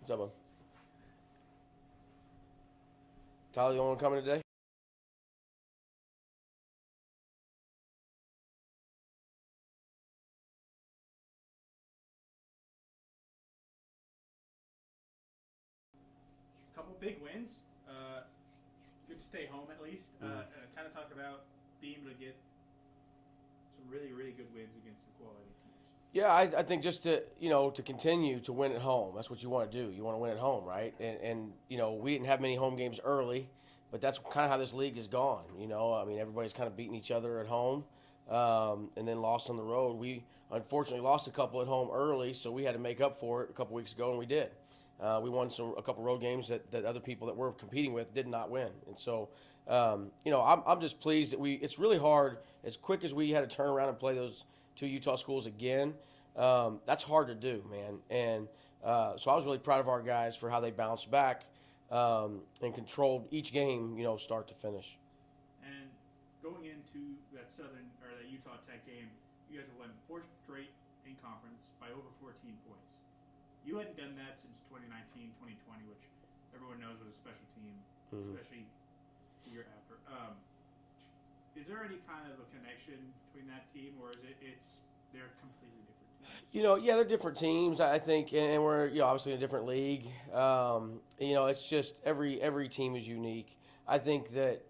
What's up, bud? Tyler, the only one coming today? Couple big wins. Good to stay home at least. Kind of talk about being able to get some really, really good wins against some quality teams. Yeah, I think just to continue to win at home. That's what you want to do. You want to win at home, right? And we didn't have many home games early, but that's kind of how this league has gone. I mean, everybody's kind of beating each other at home, and then lost on the road. We unfortunately lost a couple at home early, so we had to make up for it a couple weeks ago, and we did. We won a couple road games that other people that we're competing with did not win, and so I'm just pleased that it's really hard. As quick as we had to turn around and play those two Utah schools again, that's hard to do, man. And so I was really proud of our guys for how they bounced back and controlled each game, start to finish. And going into that that Utah Tech game, you guys have won 4 straight in conference by over 14 points. You hadn't done that since 2019, 2020, which everyone knows was a special team, especially the year after. Is there any kind of a connection between that team, or is they're completely different teams? Yeah, they're different teams, I think, and we're obviously in a different league. It's just every team is unique. I think that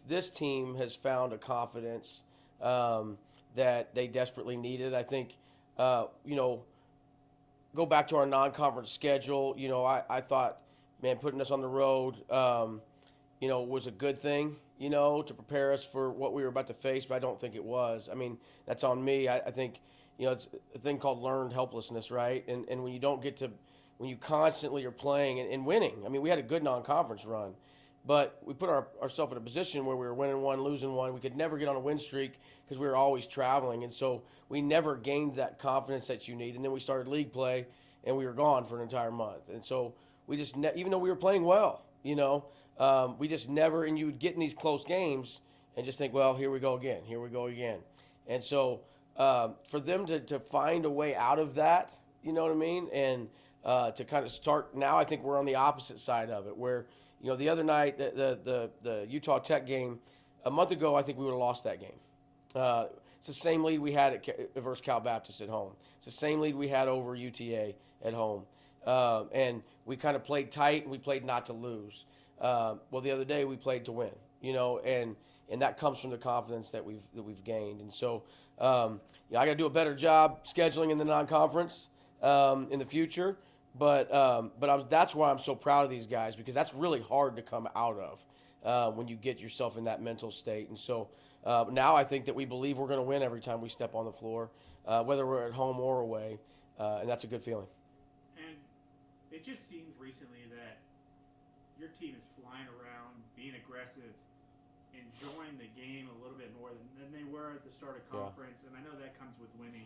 this team has found a confidence that they desperately needed. I think go back to our non-conference schedule. I thought, man, putting us on the road, was a good thing, to prepare us for what we were about to face, but I don't think it was. I mean, that's on me. I think, it's a thing called learned helplessness, right? And when you don't get to, when you constantly are playing and winning, I mean, we had a good non-conference run, but we put ourselves in a position where we were winning one, losing one. We could never get on a win streak because we were always traveling. And so we never gained that confidence that you need. And then we started league play, and we were gone for an entire month. And so we just, even though we were playing well, we just never, and you would get in these close games and just think, well, here we go again. And so for them to find a way out of that, you know what I mean? And to kind of start, now I think we're on the opposite side of it, where the other night, the Utah Tech game, a month ago, I think we would have lost that game. It's the same lead we had versus Cal Baptist at home. It's the same lead we had over UTA at home. And we kind of played tight, and we played not to lose. Well, the other day we played to win, and that comes from the confidence that we've gained. And so I got to do a better job scheduling in the non-conference in the future. But that's why I'm so proud of these guys, because that's really hard to come out of when you get yourself in that mental state. And so now I think that we believe we're going to win every time we step on the floor, whether we're at home or away, and that's a good feeling. And it just seems recently that your team is flying around, being aggressive, enjoying the game a little bit more than they were at the start of conference. Yeah. And I know that comes with winning.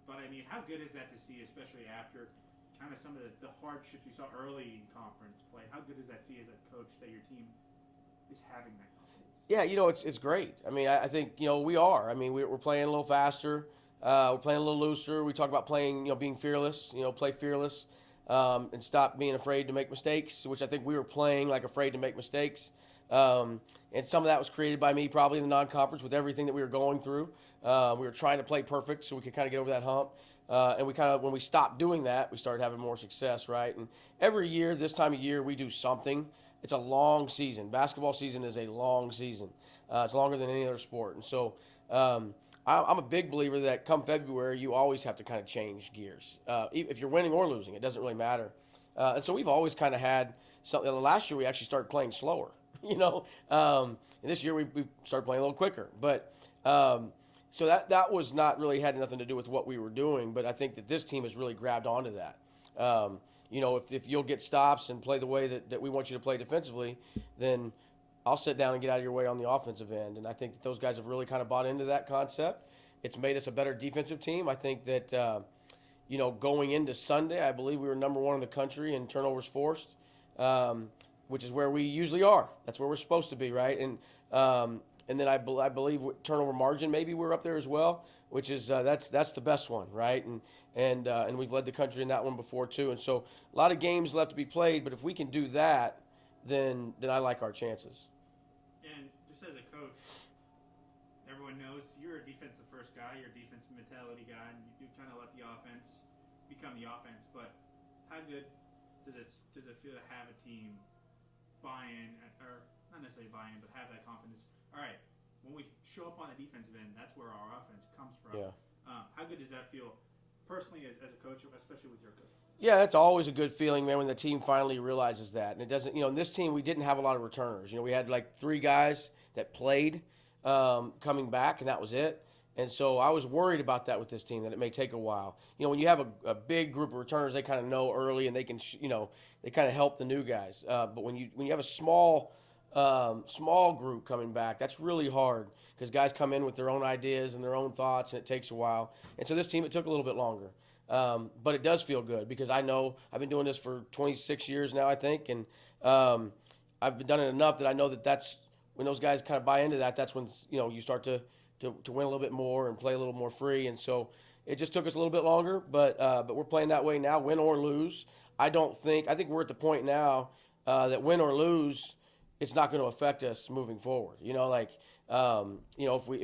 But, I mean, how good is that to see, especially after kind of some of the hardships you saw early in conference play? How good does that see as a coach that your team is having that confidence? Yeah, it's great. I mean, I think, we are. I mean, we're playing a little faster. We're playing a little looser. We talk about playing, being fearless, play fearless and stop being afraid to make mistakes, which I think we were playing like afraid to make mistakes. And some of that was created by me probably in the non-conference with everything that we were going through. We were trying to play perfect so we could kind of get over that hump. And we kind of, when we stopped doing that, we started having more success, right? And every year, this time of year, we do something. It's a long season. Basketball season is a long season. It's longer than any other sport. And so I'm a big believer that come February, you always have to kind of change gears. If you're winning or losing, it doesn't really matter. And so we've always kind of had something. Last year, we actually started playing slower, and this year, we started playing a little quicker. But so that was not really had nothing to do with what we were doing, but I think that this team has really grabbed onto that. If you'll get stops and play the way that we want you to play defensively, then I'll sit down and get out of your way on the offensive end. And I think that those guys have really kind of bought into that concept. It's made us a better defensive team. I think that, going into Sunday, I believe we were number 1 in the country in turnovers forced, which is where we usually are. That's where we're supposed to be, right? And then I believe turnover margin, maybe we're up there as well. which is that's the best one, right? And we've led the country in that one before too. And so a lot of games left to be played, but if we can do that, then I like our chances. And just as a coach, everyone knows you're a defensive first guy, you're a defensive mentality guy, and you do kind of let the offense become the offense. But how good does it feel to have a team buy in, or not necessarily buy in, but have that confidence? All right, when we show up on the defensive end, that's where our offense comes from. Yeah. How good does that feel personally as a coach, especially with your coach? Yeah, that's always a good feeling, man, when the team finally realizes that. And it doesn't, in this team, we didn't have a lot of returners. We had like 3 guys that played coming back, and that was it. And so I was worried about that with this team, that it may take a while. When you have a big group of returners, they kind of know early, and they can, they kind of help the new guys. But when you have a small group coming back, that's really hard because guys come in with their own ideas and their own thoughts, and it takes a while. And so this team, it took a little bit longer. But it does feel good because I know I've been doing this for 26 years now, I think, and I've been done it enough that I know that's when those guys kind of buy into that. That's when you start to win a little bit more and play a little more free. And so it just took us a little bit longer, but we're playing that way now, win or lose. I think we're at the point now that win or lose, it's not going to affect us moving forward. If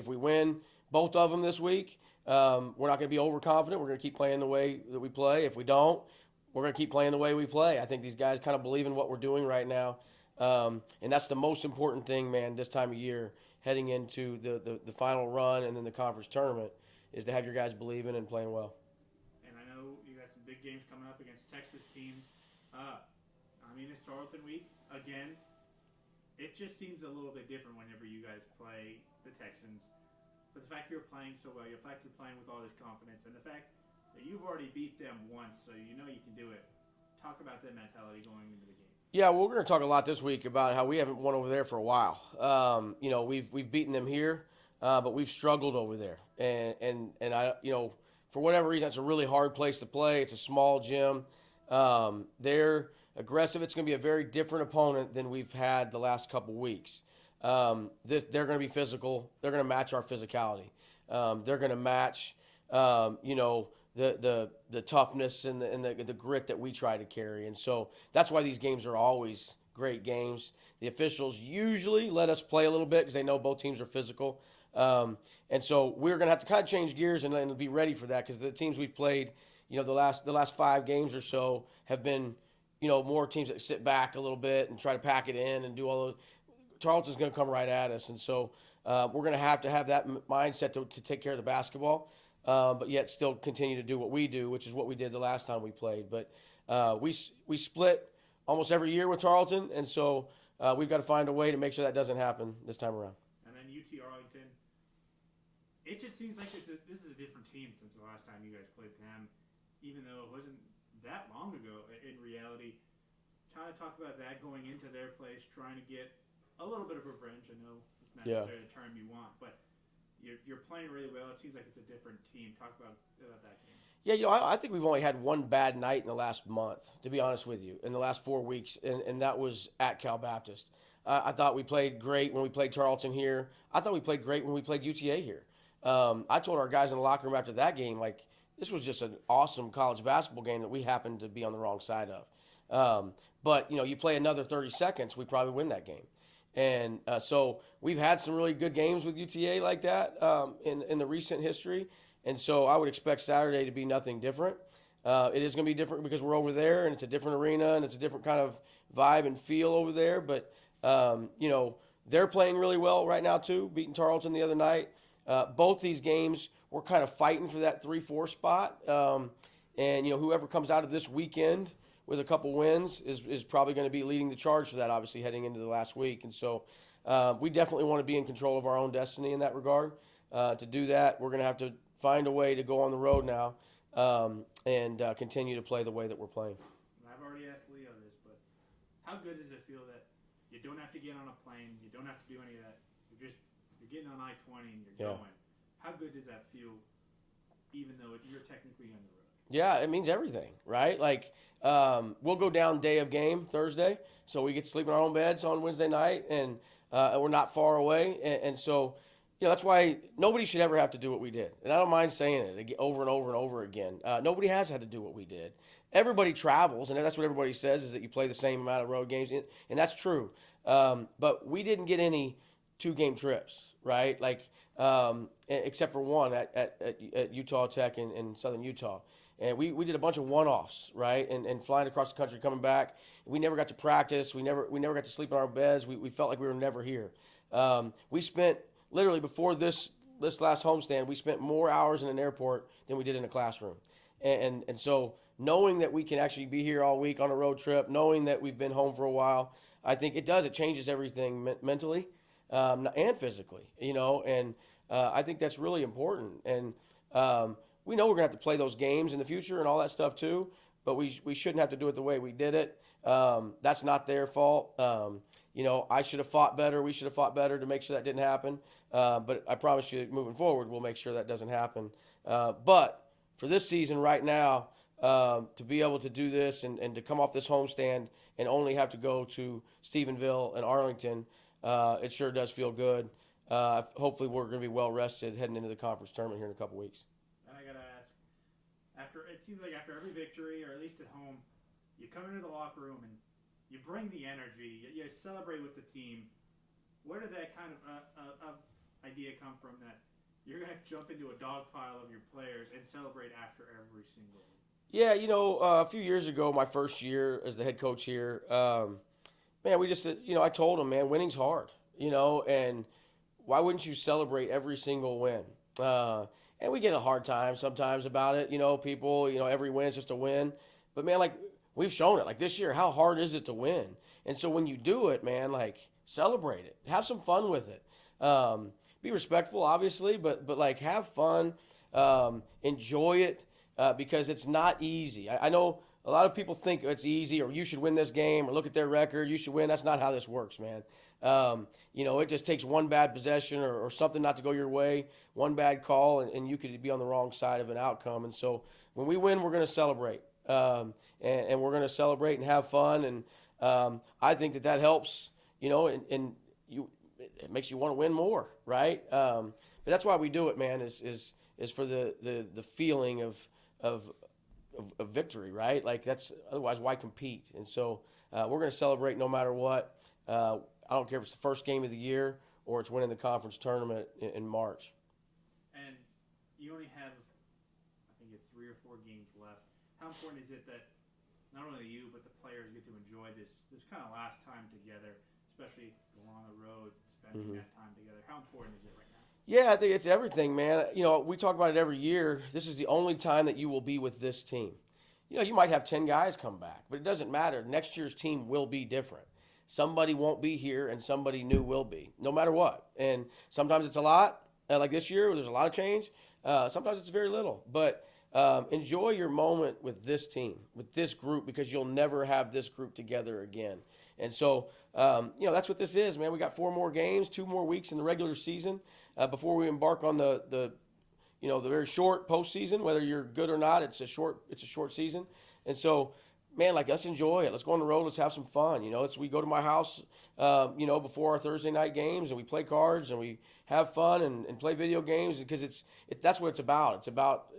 we win both of them this week. We're not going to be overconfident. We're going to keep playing the way that we play. If we don't, we're going to keep playing the way we play. I think these guys kind of believe in what we're doing right now. And that's the most important thing, man, this time of year, heading into the final run and then the conference tournament, is to have your guys believing and playing well. And I know you got some big games coming up against Texas teams. It's Tarleton week. Again, it just seems a little bit different whenever you guys play the Texans. But the fact you're playing so well, the fact you're playing with all this confidence, and the fact that you've already beat them once, so you know you can do it. Talk about that mentality going into the game. Yeah, well, we're going to talk a lot this week about how we haven't won over there for a while. We've beaten them here, but we've struggled over there, and I for whatever reason, it's a really hard place to play. It's a small gym. They're aggressive. It's going to be a very different opponent than we've had the last couple weeks. They're going to be physical. They're going to match our physicality. They're going to match, the toughness and the grit that we try to carry. And so that's why these games are always great games. The officials usually let us play a little bit because they know both teams are physical. And so we're going to have to kind of change gears and be ready for that because the teams we've played, the last 5 games or so have been, more teams that sit back a little bit and try to pack it in and do all those. Tarleton's going to come right at us, and so we're going to have that mindset to take care of the basketball, but yet still continue to do what we do, which is what we did the last time we played. But we split almost every year with Tarleton, and so we've got to find a way to make sure that doesn't happen this time around. And then UT Arlington, it just seems like this is a different team since the last time you guys played them, even though it wasn't that long ago in reality. Kind of talk about that going into their place, trying to get a little bit of revenge. I know it's not necessarily the term you want, but you're playing really well. It seems like it's a different team. Talk about that game. Yeah, I think we've only had one bad night in the last month, to be honest with you, in the last 4 weeks, and that was at Cal Baptist. I thought we played great when we played Tarleton here. I thought we played great when we played UTA here. I told our guys in the locker room after that game, this was just an awesome college basketball game that we happened to be on the wrong side of. But, you play another 30 seconds, we probably win that game. And so we've had some really good games with UTA like that in the recent history. And so I would expect Saturday to be nothing different. It is going to be different because we're over there, and it's a different arena, and it's a different kind of vibe and feel over there. But, they're playing really well right now too, beating Tarleton the other night. Both these games, we're kind of fighting for that 3-4 spot. And whoever comes out of this weekend with a couple wins is probably going to be leading the charge for that, obviously, heading into the last week. And so we definitely want to be in control of our own destiny in that regard. To do that, we're going to have to find a way to go on the road now and continue to play the way that we're playing. I've already asked Leo this, but how good does it feel that you don't have to get on a plane, you don't have to do any of that, you're getting on I-20 and you're going? How good does that feel, even though you're technically on the road? Yeah, it means everything, right? We'll go down day of game Thursday, so we get to sleep in our own beds on Wednesday night, and we're not far away. And so, That's why nobody should ever have to do what we did. And I don't mind saying it over and over and over again. Nobody has had to do what we did. Everybody travels, and that's what everybody says is that you play the same amount of road games, and that's true. But we didn't get any 2 game trips, right? Like, except for one at Utah Tech in Southern Utah. And we did a bunch of one-offs, right? And flying across the country, coming back. We never got to practice. We never got to sleep in our beds. We felt like we were never here. We spent literally before this last homestand, we spent more hours in an airport than we did in a classroom. And so knowing that we can actually be here all week on a road trip, knowing that we've been home for a while, I think it changes everything mentally and physically, and I think that's really important. And we know we're going to have to play those games in the future and all that stuff too, but we shouldn't have to do it the way we did it. That's not their fault. I should have fought better. We should have fought better to make sure that didn't happen. But I promise you, moving forward, we'll make sure that doesn't happen. But for this season right now, to be able to do this and to come off this homestand and only have to go to Stephenville and Arlington, it sure does feel good. Hopefully we're going to be well rested heading into the conference tournament here in a couple weeks. And I got to ask, it seems like after every victory, or at least at home, you come into the locker room and you bring the energy, you celebrate with the team. Where did that kind of idea come from that you're going to jump into a dog pile of your players and celebrate after every single week? Yeah, a few years ago, my first year as the head coach here, man, we just, I told them, man, winning's hard, and why wouldn't you celebrate every single win? And we get a hard time sometimes about it, people, every win is just a win. But, man, like, we've shown it. Like, this year, how hard is it to win? And so when you do it, man, like, celebrate it. Have some fun with it. Be respectful, obviously, but like, have fun. Enjoy it because it's not easy. I know a lot of people think it's easy or you should win this game or look at their record, you should win. That's not how this works, man. It just takes one bad possession or something not to go your way, one bad call, and you could be on the wrong side of an outcome. And so when we win, we're going to celebrate. And we're going to celebrate and have fun. And I think that helps, and it makes you want to win more, right? But that's why we do it, man, is for the feeling of victory, right? Like, that's otherwise why compete? And so we're going to celebrate no matter what. I don't care if it's the first game of the year or it's winning the conference tournament in March. And you only have, I think it's 3 or 4 games left. How important is it that not only you but the players get to enjoy this kind of last time together, especially going on the road, spending that time together? How important is it right now? Yeah, I think it's everything, man. We talk about it every year. This is the only time that you will be with this team. You might have 10 guys come back, but it doesn't matter. Next year's team will be different. Somebody won't be here and somebody new will be, no matter what. And sometimes it's a lot, like this year where there's a lot of change. Sometimes it's very little. But enjoy your moment with this team, with this group, because you'll never have this group together again. And so, that's what this is, man. We got 4 more games, 2 more weeks in the regular season before we embark on the very short postseason. Whether you're good or not, it's a short season. And so, man, like, let's enjoy it. Let's go on the road. Let's have some fun. We go to my house, before our Thursday night games, and we play cards and we have fun and play video games because that's what it's about.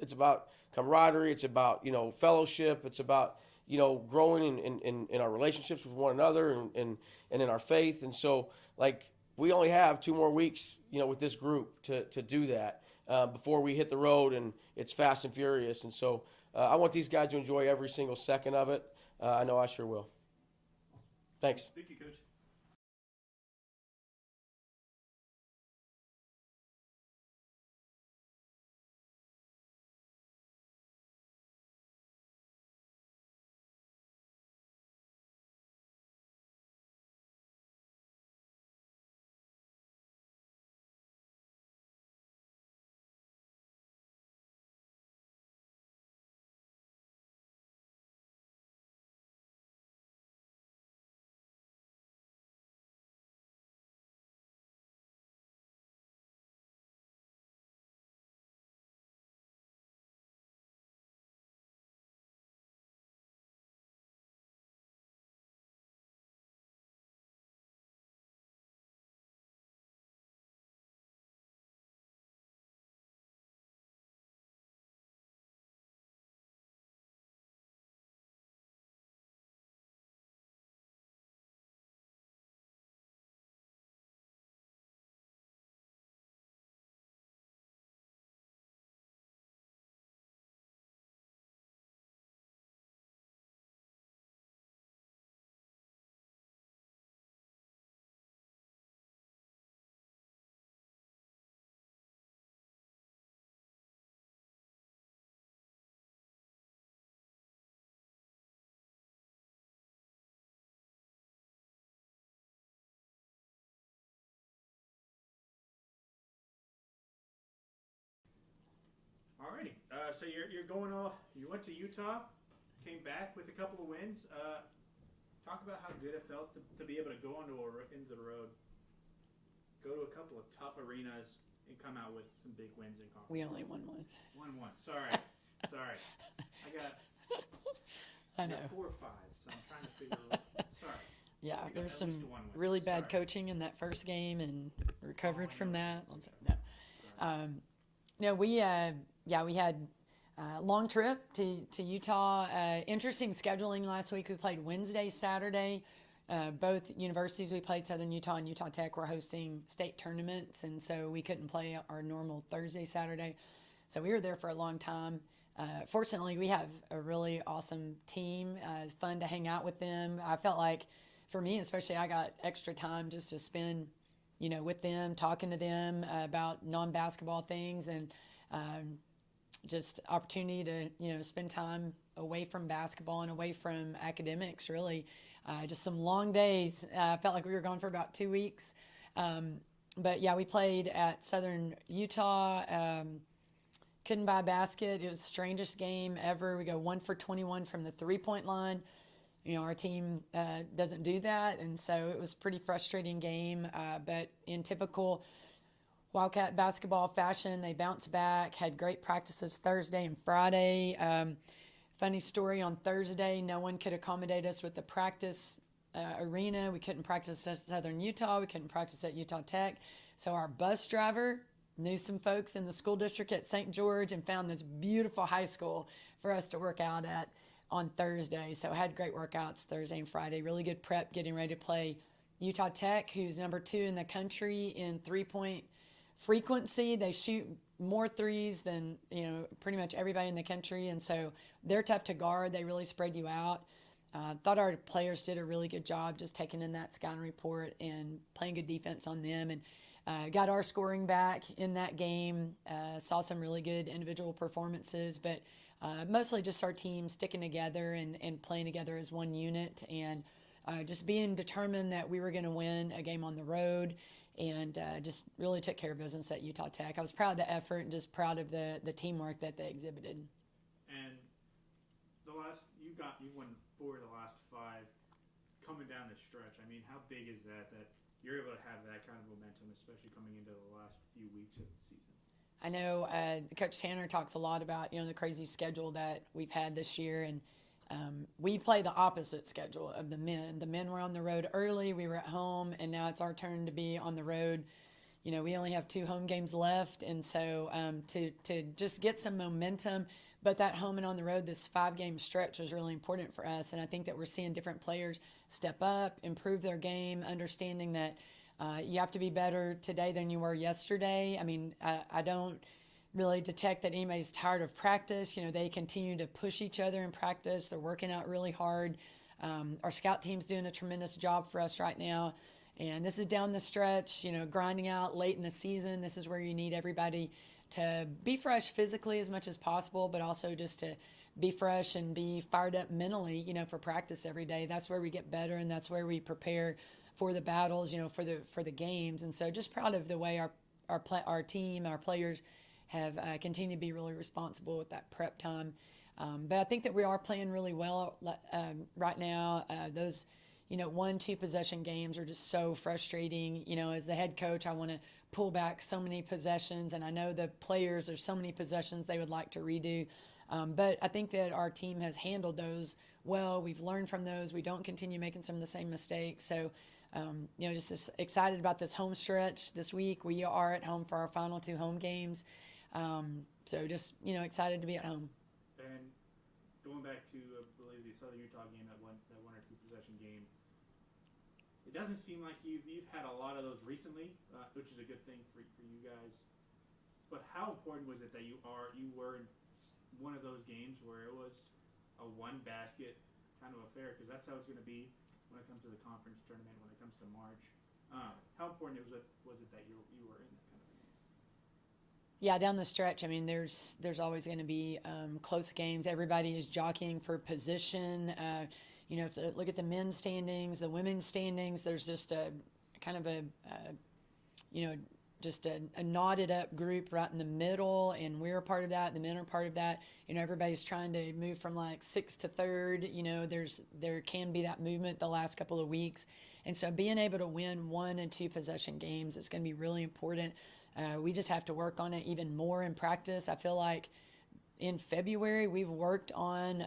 It's about camaraderie. It's about fellowship. It's about growing in our relationships with one another and in our faith. And so, like, we only have 2 more weeks, with this group to do that before we hit the road and it's fast and furious. And so I want these guys to enjoy every single second of it. I know I sure will. Thanks. Thank you, Coach. Alrighty. So you're going all. You went to Utah, came back with a couple of wins. Talk about how good it felt to be able to go into the road, go to a couple of tough arenas, and come out with some big wins in conference. We only won one. 1-1. Sorry. I got 4 or 5, so I'm trying to figure. Sorry. Yeah, there there's some really bad coaching in that first game, and recovered from that. No, we had a long trip to Utah. Interesting scheduling last week. We played Wednesday, Saturday. Both universities we played, Southern Utah and Utah Tech, were hosting state tournaments, and so we couldn't play our normal Thursday, Saturday. So we were there for a long time. Fortunately, we have a really awesome team. It's fun to hang out with them. I felt like, for me especially, I got extra time just to spend, with them, talking to them about non-basketball things, and just opportunity to, spend time away from basketball and away from academics, really. Just some long days. I felt like we were gone for about 2 weeks. But yeah, we played at Southern Utah. Couldn't buy a basket. It was the strangest game ever. We go 1 for 21 from the 3-point line. Our team doesn't do that, and so it was a pretty frustrating game. But in typical Wildcat basketball fashion, they bounced back, had great practices Thursday and Friday. Funny story, on Thursday, no one could accommodate us with the practice arena. We couldn't practice at Southern Utah. We couldn't practice at Utah Tech. So our bus driver knew some folks in the school district at St. George and found this beautiful high school for us to work out at on Thursday. So had great workouts Thursday and Friday. Really good prep, getting ready to play Utah Tech, who's number 2 in the country in three-point frequency. They shoot more threes than pretty much everybody in the country, and so they're tough to guard. They really spread you out. Thought our players did a really good job just taking in that scouting report and playing good defense on them, and got our scoring back in that game. Saw some really good individual performances, but mostly just our team sticking together and playing together as one unit, and just being determined that we were going to win a game on the road. And just really took care of business at Utah Tech. I was proud of the effort and just proud of the teamwork that they exhibited. And you won 4 of the last 5 coming down the stretch. I mean, how big is that you're able to have that kind of momentum, especially coming into the last few weeks of the season? I know Coach Tanner talks a lot about the crazy schedule that we've had this year, and we play the opposite schedule of the men. The men were on the road early, we were at home, and now it's our turn to be on the road. We only have 2 home games left, and so to just get some momentum, but that home and on the road, this 5-game stretch was really important for us, and I think that we're seeing different players step up, improve their game, understanding that you have to be better today than you were yesterday. I mean, I don't really detect that anybody's tired of practice. They continue to push each other in practice. They're working out really hard. Our scout team's doing a tremendous job for us right now. And this is down the stretch, grinding out late in the season. This is where you need everybody to be fresh physically as much as possible, but also just to be fresh and be fired up mentally, for practice every day. That's where we get better, and that's where we prepare for the battles, for the games. And so just proud of the way our team, our players have continued to be really responsible with that prep time. But I think that we are playing really well right now. Those, 1-2 possession games are just so frustrating. As the head coach, I want to pull back so many possessions, and I know the players, there's so many possessions they would like to redo. But I think that our team has handled those well. We've learned from those. We don't continue making some of the same mistakes. So, just excited about this home stretch this week. We are at home for our final 2 home games. So just, excited to be at home. And going back to, I believe, the Southern Utah game, that 1 or 2 possession game, it doesn't seem like you've had a lot of those recently, which is a good thing for you guys. But how important was it that you were in one of those games where it was a 1-basket kind of affair? Because that's how it's going to be when it comes to the conference tournament, when it comes to March. How important was it that you were in that kind of game? Yeah, down the stretch, I mean, there's always going to be close games. Everybody is jockeying for position. If you look at the men's standings, the women's standings, there's just a kind of a just a knotted up group right in the middle, and we're a part of that. The men are part of that. Everybody's trying to move from like sixth to third. There can be that movement the last couple of weeks, and so being able to win 1 and 2 possession games is going to be really important. We just have to work on it even more in practice. I feel like in February we've worked on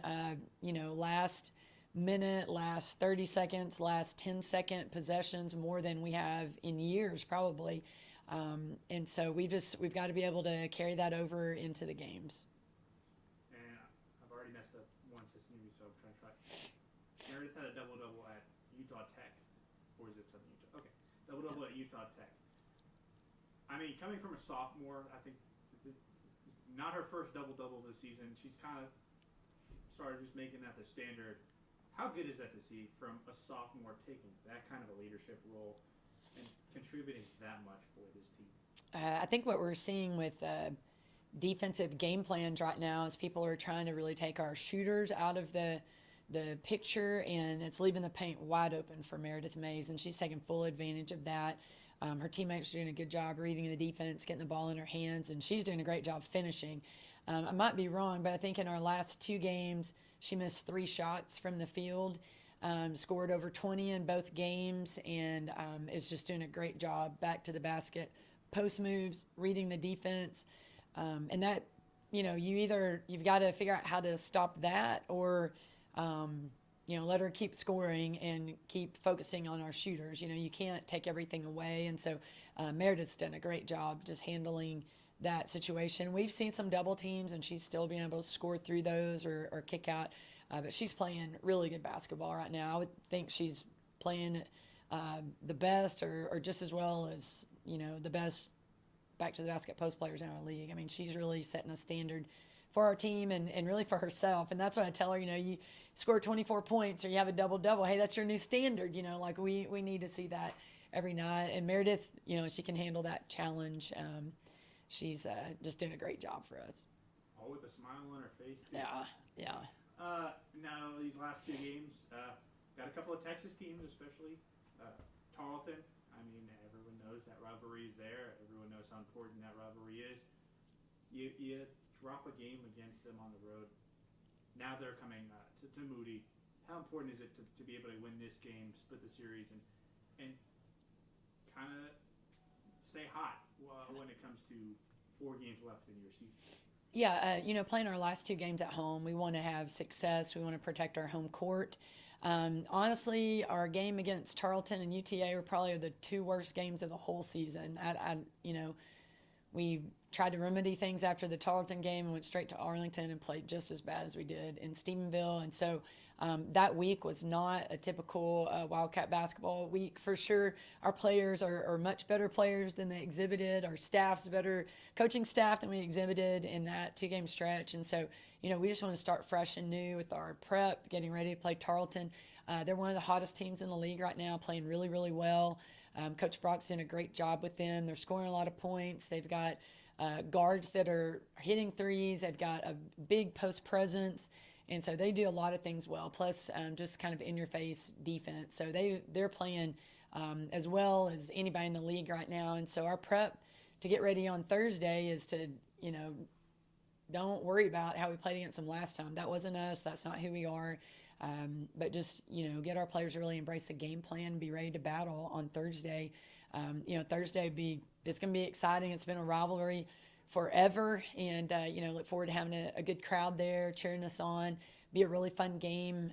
last minute, last 30 seconds, last 10-second possessions more than we have in years probably. And so we've got to be able to carry that over into the games. And I've already messed up once this movie, so I'm trying to try. Meredith had a double-double at Utah Tech. Or is it Southern Utah? Okay. Double-double at Utah Tech. I mean, coming from a sophomore, I think not her first double-double this season. She's kind of started just making that the standard. How good is that to see from a sophomore taking that kind of a leadership role and contributing that much for this team? I think what we're seeing with defensive game plans right now is people are trying to really take our shooters out of the picture, and it's leaving the paint wide open for Meredith Mays, and she's taking full advantage of that. Her teammates are doing a good job reading the defense, getting the ball in her hands, and she's doing a great job finishing. I might be wrong, but I think in our last 2 games, she missed 3 shots from the field, scored over 20 in both games, and is just doing a great job back to the basket, post moves, reading the defense. And that, you've got to figure out how to stop that or, let her keep scoring and keep focusing on our shooters. You can't take everything away. And so Meredith's done a great job just handling that situation. We've seen some double teams, and she's still being able to score through those or kick out. But she's playing really good basketball right now. I would think she's playing the best or just as well as, the best back to the basket post players in our league. I mean, she's really setting a standard for our team and really for herself. And that's what I tell her, you score 24 points or you have a double-double. Hey, that's your new standard. We need to see that every night. And Meredith, she can handle that challenge. She's just doing a great job for us. All with a smile on her face. Too. Yeah. Now, these last 2 games, got a couple of Texas teams, especially Tarleton. I mean, everyone knows that rivalry is there. Everyone knows how important that rivalry is. You drop a game against them on the road. Now they're coming to Moody. How important is it to be able to win this game, split the series, and kind of stay hot when it comes to 4 games left in your season? Yeah, playing our last 2 games at home, we want to have success. We want to protect our home court. Honestly, our game against Tarleton and UTA were probably the 2 worst games of the whole season. We tried to remedy things after the Tarleton game and went straight to Arlington and played just as bad as we did in Stephenville. And so that week was not a typical Wildcat basketball week for sure. Our players are much better players than they exhibited. Our staff's better coaching staff than we exhibited in that 2-game stretch. And so, we just want to start fresh and new with our prep, getting ready to play Tarleton. They're one of the hottest teams in the league right now, playing really, really well. Coach Brock's doing a great job with them. They're scoring a lot of points. They've got guards that are hitting threes. They've got a big post presence. And so they do a lot of things well, plus just kind of in-your-face defense. So they're playing as well as anybody in the league right now. And so our prep to get ready on Thursday is to, don't worry about how we played against them last time. That wasn't us. That's not who we are. But just, get our players to really embrace the game plan, be ready to battle on Thursday. Thursday it's going to be exciting. It's been a rivalry forever, and look forward to having a good crowd there cheering us on. Be a really fun game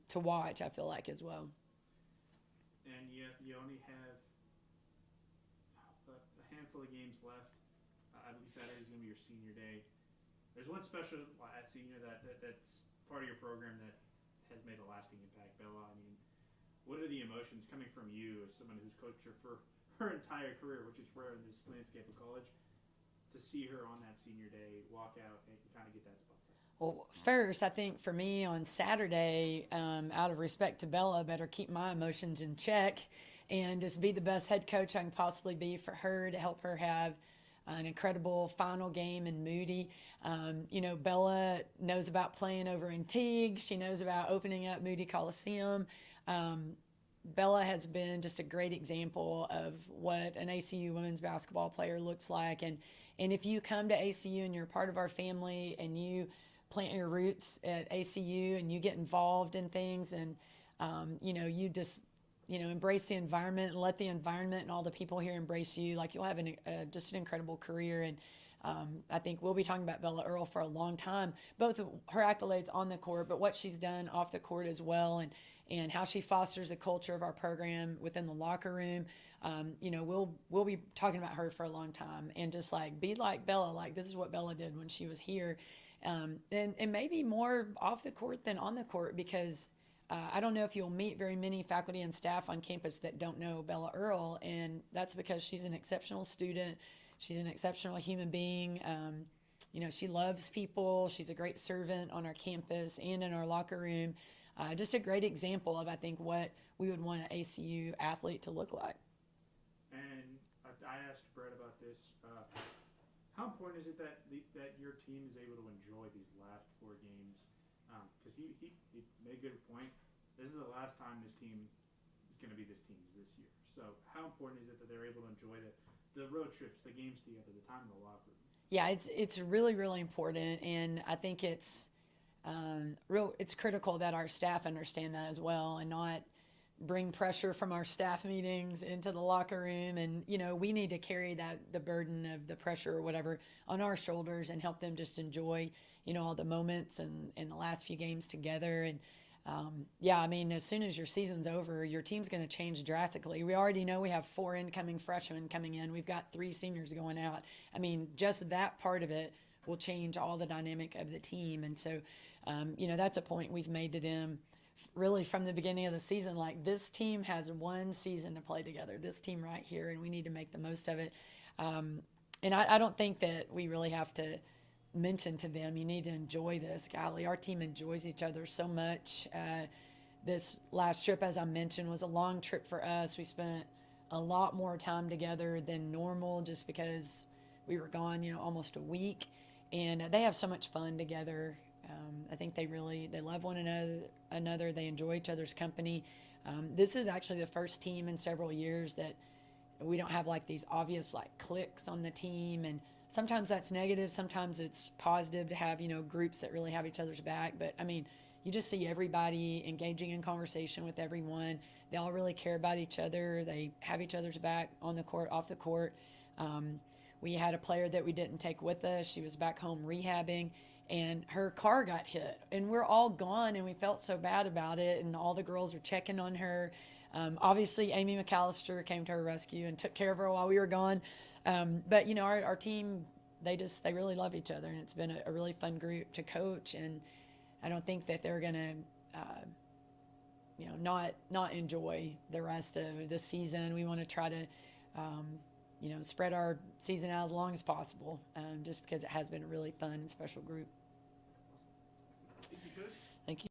to watch, I feel like, as well. And you only have a handful of games left. I believe Saturday is going to be your senior day. There's one special at senior that's part of your program that has made a lasting impact, Bella. I mean, what are the emotions coming from you as someone who's coached her for her entire career, which is rare in this landscape of college, to see her on that senior day walk out and kind of get that spot? Well, first, I think for me on Saturday, out of respect to Bella, better keep my emotions in check and just be the best head coach I can possibly be for her to help her have an incredible final game in Moody. Bella knows about playing over in Teague. She knows about opening up Moody Coliseum. Bella has been just a great example of what an ACU women's basketball player looks like. And if you come to ACU and you're part of our family and you plant your roots at ACU and you get involved in things and, you just, embrace the environment and let the environment and all the people here embrace you, like you'll have just an incredible career. And I think we'll be talking about Bella Earl for a long time, both of her accolades on the court, but what she's done off the court as well, and how she fosters the culture of our program within the locker room. We'll be talking about her for a long time, and just like be like Bella, like this is what Bella did when she was here, and maybe more off the court than on the court, because I don't know if you'll meet very many faculty and staff on campus that don't know Bella Earl, and that's because she's an exceptional student. She's an exceptional human being. She loves people. She's a great servant on our campus and in our locker room. Just a great example of, I think, what we would want an ACU athlete to look like. And I asked Brett about this. How important is it that your team is able to enjoy these last 4 games? Because he made a good point. This is the last time this team is going to be this team this year. So how important is it that they're able to enjoy the road trips, the games together, the time in the locker room? Yeah, it's really, really important, and I think it's it's critical that our staff understand that as well, and not bring pressure from our staff meetings into the locker room. And we need to carry the burden of the pressure or whatever on our shoulders and help them just enjoy all the moments and the last few games together. And as soon as your season's over, your team's going to change drastically. We already know we have 4 incoming freshmen coming in. We've got 3 seniors going out. Just that part of it will change all the dynamic of the team. And so, that's a point we've made to them really from the beginning of the season. Like, this team has 1 season to play together, this team right here, and we need to make the most of it. And I don't think that we really have to mention to them, you need to enjoy this. Golly, our team enjoys each other so much. This last trip, as I mentioned, was a long trip for us. We spent a lot more time together than normal just because we were gone, almost a week. And they have so much fun together. I think they love one another. They enjoy each other's company. This is actually the first team in several years that we don't have like these obvious like cliques on the team. And sometimes that's negative. Sometimes it's positive to have, groups that really have each other's back. But you just see everybody engaging in conversation with everyone. They all really care about each other. They have each other's back on the court, off the court. We had a player that we didn't take with us. She was back home rehabbing, and her car got hit. And we're all gone, and we felt so bad about it. And all the girls were checking on her. Obviously, Amy McAllister came to her rescue and took care of her while we were gone. But our team, they really love each other, and it's been a really fun group to coach. And I don't think that they're gonna, not enjoy the rest of the season. We want to try to, spread our season out as long as possible, just because it has been a really fun and special group. Thank you.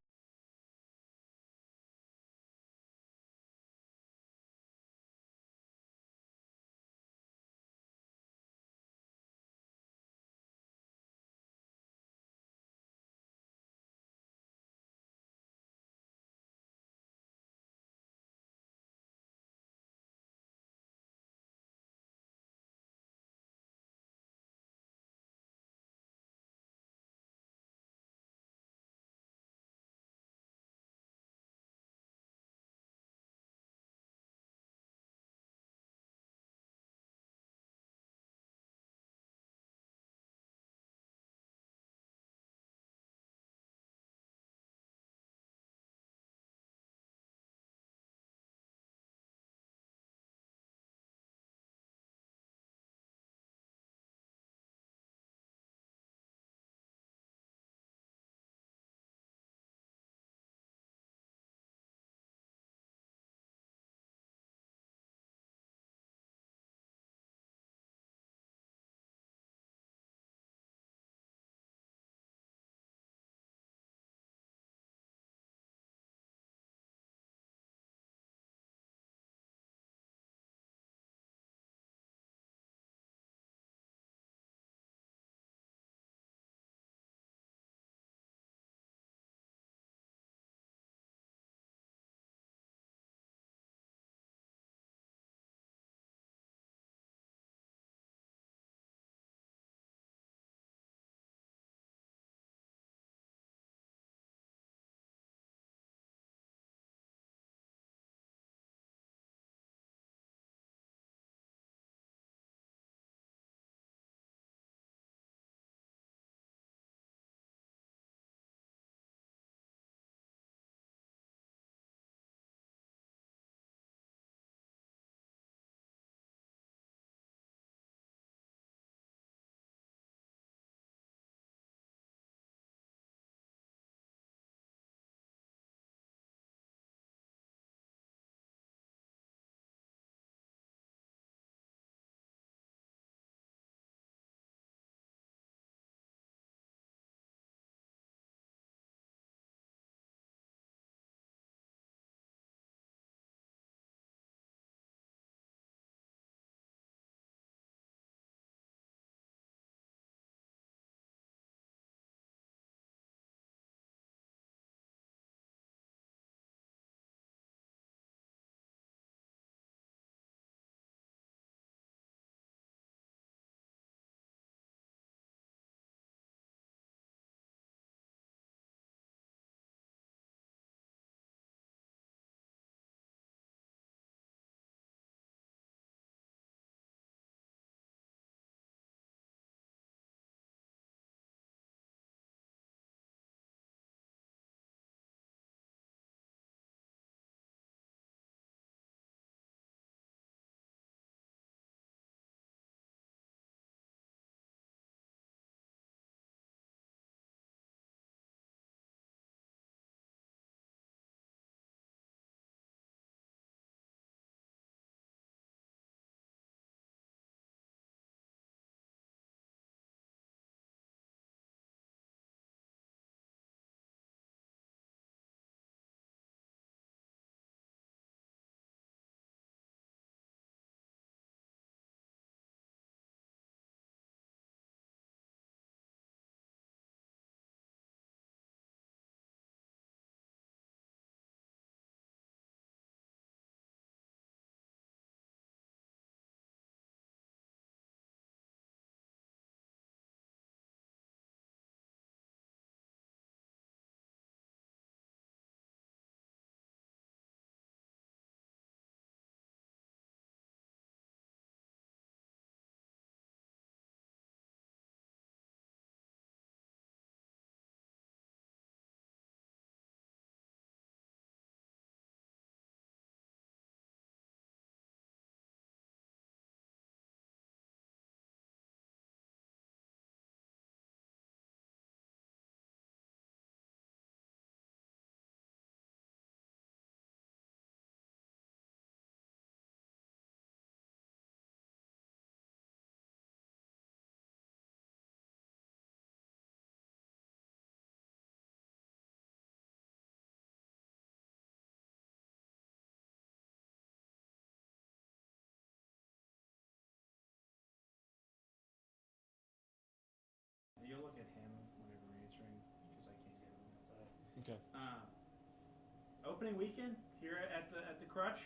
opening weekend here at the Crutch.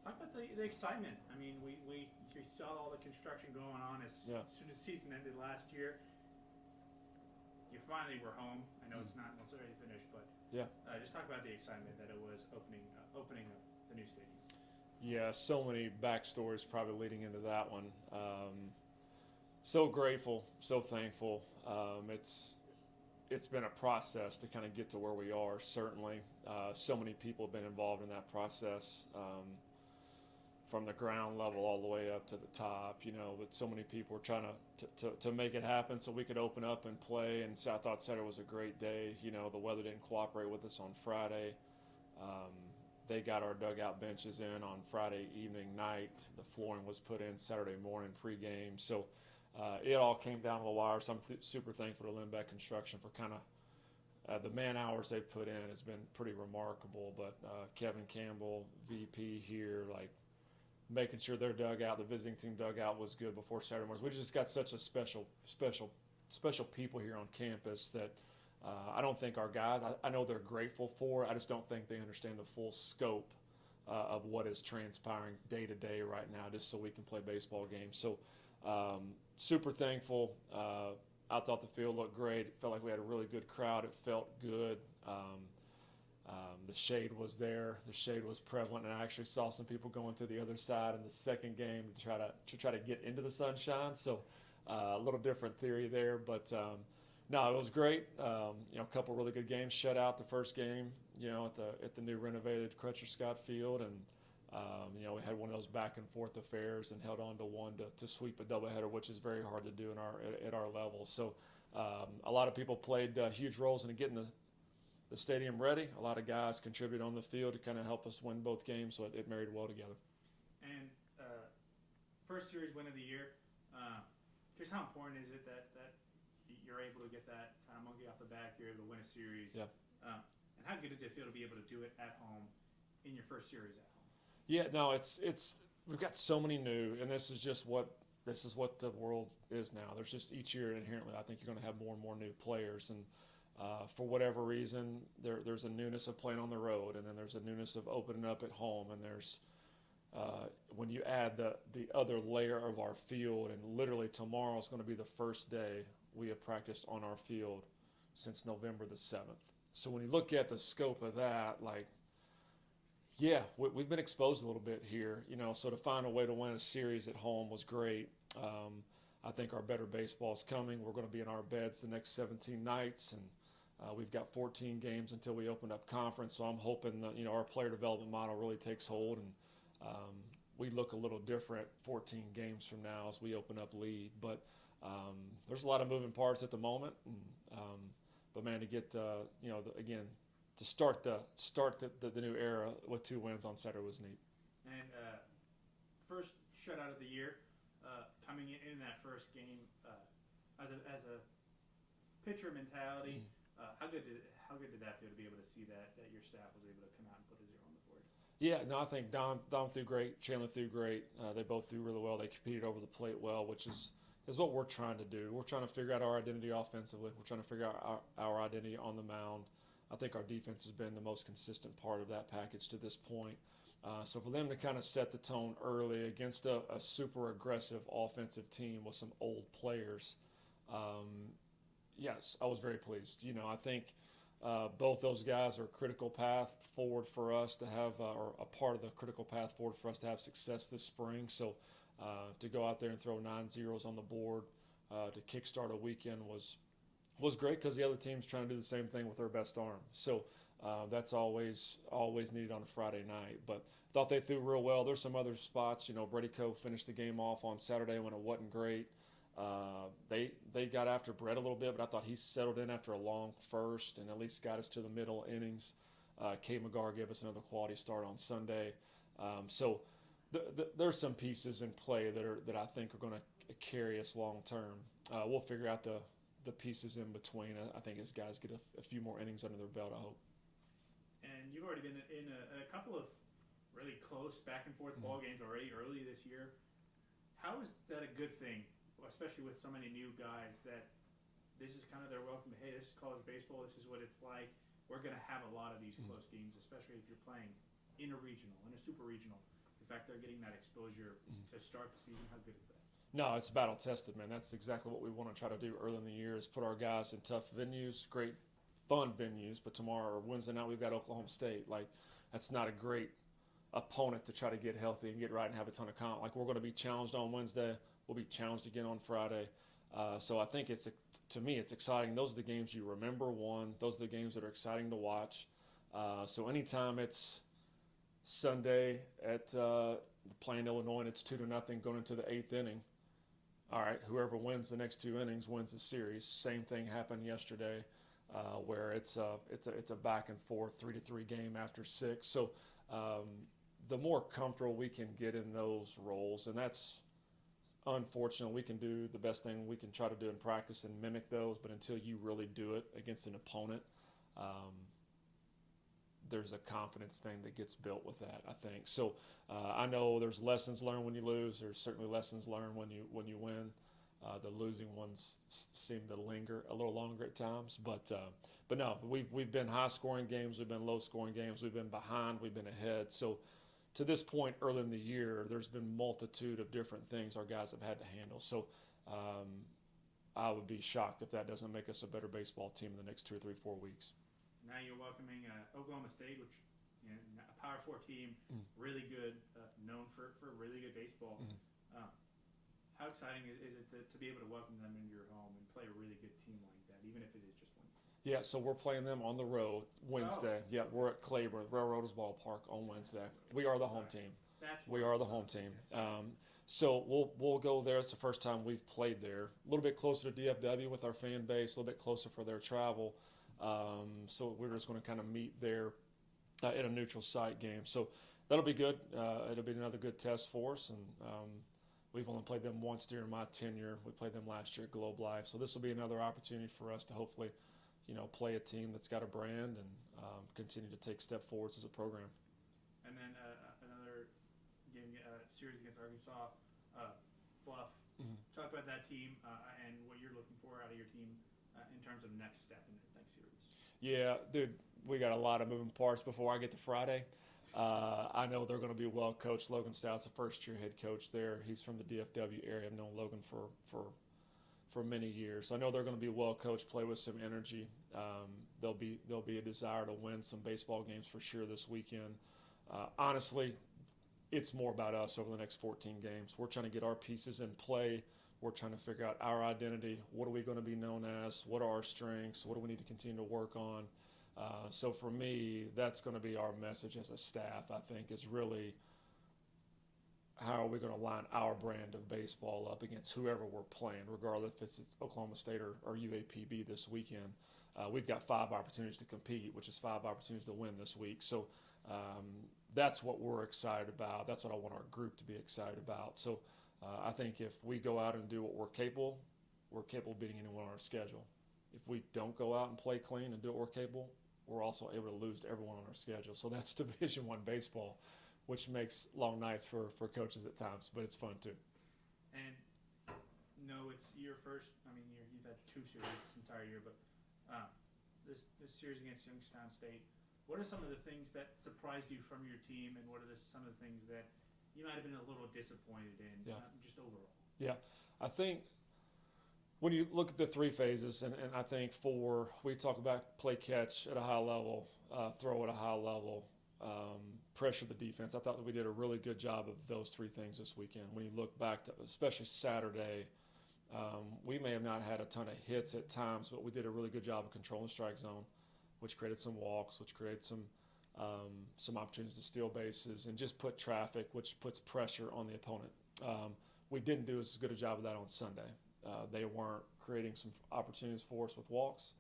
Talk about the excitement. I mean, we saw all the construction going on as soon as the season ended last year. You finally were home. I know it's not necessarily finished, but just talk about the excitement that it was opening up the new stadium. Yeah, so many backstories probably leading into that one. So grateful, so thankful. It's been a process to kind of get to where we are. Certainly, so many people have been involved in that process. From the ground level all the way up to the top, but so many people were trying to make it happen so we could open up and play. And so I thought Saturday was a great day. The weather didn't cooperate with us on Friday. They got our dugout benches in on Friday evening, night. The flooring was put in Saturday morning pregame. So it all came down to the wire. So I'm super thankful to Lindbeck Construction for kind of the man hours they've put in has been pretty remarkable. But Kevin Campbell, VP here, making sure their dugout, the visiting team dugout, was good before Saturday morning. We just got such a special people here on campus that I don't think our guys, I know they're grateful for. I just don't think they understand the full scope of what is transpiring day to day right now, just so we can play baseball games. So super thankful. I thought the field looked great. It felt like we had a really good crowd. It felt good. The shade was there. The shade was prevalent, and I actually saw some people going to the other side in the second game to try to get into the sunshine. So a little different theory there, but no, it was great. A couple really good games. Shut out the first game, at the new renovated Crutcher Scott Field, and we had one of those back and forth affairs and held on to one to sweep a doubleheader, which is very hard to do at our level. So a lot of people played huge roles in getting the stadium ready. A lot of guys contributed on the field to kind of help us win both games, so it married well together. And first series win of the year, just how important is it that you're able to get that kind of monkey off the back, you're able to win a series? Yeah. And how good did it feel to be able to do it at home in your first series at home? Yeah, no, it's we've got so many new, and this is what the world is now. There's just each year inherently, I think you're going to have more and more new players, and for whatever reason, there's a newness of playing on the road, and then there's a newness of opening up at home, and there's when you add the other layer of our field, and literally tomorrow is going to be the first day we have practiced on our field since November the 7th. So when you look at the scope of that, we've been exposed a little bit here, so to find a way to win a series at home was great. I think our better baseball is coming. We're going to be in our beds the next 17 nights, and we've got 14 games until we open up conference. So I'm hoping that our player development model really takes hold, and we look a little different 14 games from now as we open up league. But there's a lot of moving parts at the moment, and, but man, to get again to start the new era with 2 wins on Saturday was neat. And first shutout of the year. Coming in that first game as a pitcher mentality, how good did that feel to be able to see that your staff was able to come out and put a 0 on the board? Yeah, no, I think Dom threw great, Chandler threw great. They both threw really well. They competed over the plate well, which is what we're trying to do. We're trying to figure out our identity offensively. We're trying to figure out our identity on the mound. I think our defense has been the most consistent part of that package to this point. So for them to kind of set the tone early against a super aggressive offensive team with some old players, yes, I was very pleased. I think both those guys are a critical path forward for us to have, or a part of the critical path forward for us to have success this spring. So to go out there and throw 9 zeros on the board to kickstart a weekend was great, because the other team's trying to do the same thing with their best arm. So that's always needed on a Friday night. But thought they threw real well. There's some other spots. Brady Coe finished the game off on Saturday when it wasn't great. They got after Brett a little bit, but I thought he settled in after a long first and at least got us to the middle innings. Kay McGarr gave us another quality start on Sunday. So there's some pieces in play that I think are going to carry us long term. We'll figure out the pieces in between. I think as guys get a few more innings under their belt, I hope. And you've already been in a couple of really close back and forth ball games already early this year. How is that a good thing, especially with so many new guys, that this is kind of their welcome? Hey, this is college baseball. This is what it's like. we're going to have a lot of these close games, especially if you're playing in a regional, in a super regional. In fact, they're getting that exposure to start the season. How good is that? No, it's battle tested, man. That's exactly what we want to try to do early in the year is put our guys in tough venues, great fun venues. But tomorrow or Wednesday night we've got Oklahoma State. Like, that's not a great opponent to try to get healthy and get right and have a ton of count. Like, we're going to be challenged on Wednesday. We'll be challenged again on Friday. So I think to me it's exciting. Those are the games you remember. Those are the games that are exciting to watch. So anytime it's Sunday at playing Illinois and it's 2-0 going into the 8th inning. All right, whoever wins the next 2 innings wins the series. Same thing happened yesterday, where it's a back and forth 3-3 game after 6. So the more comfortable we can get in those roles, and that's unfortunate. We can do the best thing we can try to do in practice and mimic those, but until you really do it against an opponent, there's a confidence thing that gets built with that, I think. So I know there's lessons learned when you lose. There's certainly lessons learned when you win. The losing ones seem to linger a little longer at times, but no, we've been high scoring games, we've been low scoring games, we've been behind, we've been ahead. So to this point early in the year, there's been multitude of different things our guys have had to handle. So I would be shocked if that doesn't make us a better baseball team in the next 2 or 3, 4 weeks. Now you're welcoming Oklahoma State, which a Power 4 team, really good, known for really good baseball. How exciting is it to be able to welcome them into your home and play a really good team like that, even if it is just one game? Yeah, so we're playing them on the road Wednesday. Yeah, we're at Claiborne, Railroaders Ballpark on Wednesday. We are the home team. We are the home team. So we'll go there. It's the first time we've played there. A little bit closer to DFW with our fan base, a little bit closer for their travel. So we're just going to kind of meet there in a neutral site game. So that'll be good. It'll be another good test for us. And we've only played them once during my tenure. We played them last year at Globe Life. So this will be another opportunity for us to hopefully, play a team that's got a brand and continue to take step forwards as a program. And then another game, series against Arkansas, Bluff. Talk about that team and what you're looking for out of your team in terms of next step in the next series. Yeah, dude, we got a lot of moving parts before I get to Friday. I know they're going to be well coached. Logan Stout's a first-year head coach there. He's from the DFW area. I've known Logan for many years. So I know they're going to be well coached, play with some energy. There'll be a desire to win some baseball games for sure this weekend. Honestly, it's more about us over the next 14 games. We're trying to get our pieces in play. We're trying to figure out our identity. What are we going to be known as? What are our strengths? What do we need to continue to work on? So for me, that's going to be our message as a staff, I think, is really how are we going to line our brand of baseball up against whoever we're playing, regardless if it's Oklahoma State or UAPB this weekend. We've got 5 opportunities to compete, which is 5 opportunities to win this week. So that's what we're excited about. That's what I want our group to be excited about. So I think if we go out and do what we're capable of beating anyone on our schedule. If we don't go out and play clean and do what we're capable, we're also able to lose to everyone on our schedule. So that's Division I baseball, which makes long nights for coaches at times, but it's fun too. And no, it's your first. I mean, you've had 2 series this entire year, but this series against Youngstown State. What are some of the things that surprised you from your team, and what are some of the things that you might have been a little disappointed in, just overall? Yeah, I think when you look at the 3 phases, and I think we talk about play catch at a high level, throw at a high level, pressure the defense. I thought that we did a really good job of those 3 things this weekend. When you look back to, especially Saturday, we may have not had a ton of hits at times, but we did a really good job of controlling the strike zone, which created some walks, which created some opportunities to steal bases, and just put traffic, which puts pressure on the opponent. We didn't do as good a job of that on Sunday. They weren't creating some opportunities for us with walks.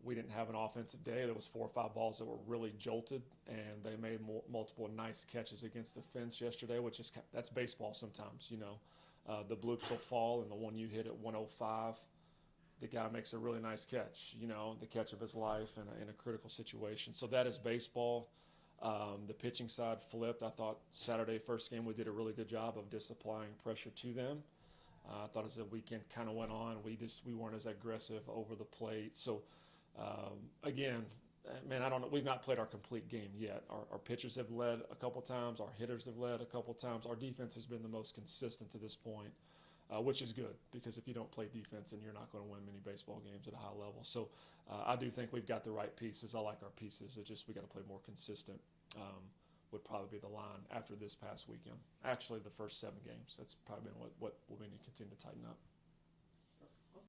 We didn't have an offensive day. There was 4 or 5 balls that were really jolted, and they made multiple nice catches against the fence yesterday, which is that's baseball sometimes. The bloops will fall, and the one you hit at 105, the guy makes a really nice catch. The catch of his life in a critical situation. So that is baseball. The pitching side flipped. I thought Saturday first game we did a really good job of just applying pressure to them. I thought as the weekend kind of went on, we weren't as aggressive over the plate. So Again, man, I don't know. We've not played our complete game yet. Our pitchers have led a couple times. Our hitters have led a couple times. Our defense has been the most consistent to this point, which is good because if you don't play defense, then you're not going to win many baseball games at a high level. So I do think we've got the right pieces. I like our pieces. It's just we got to play more consistent. Would probably be the line after this past weekend. Actually, the first 7 games. That's probably been what we need to continue to tighten up.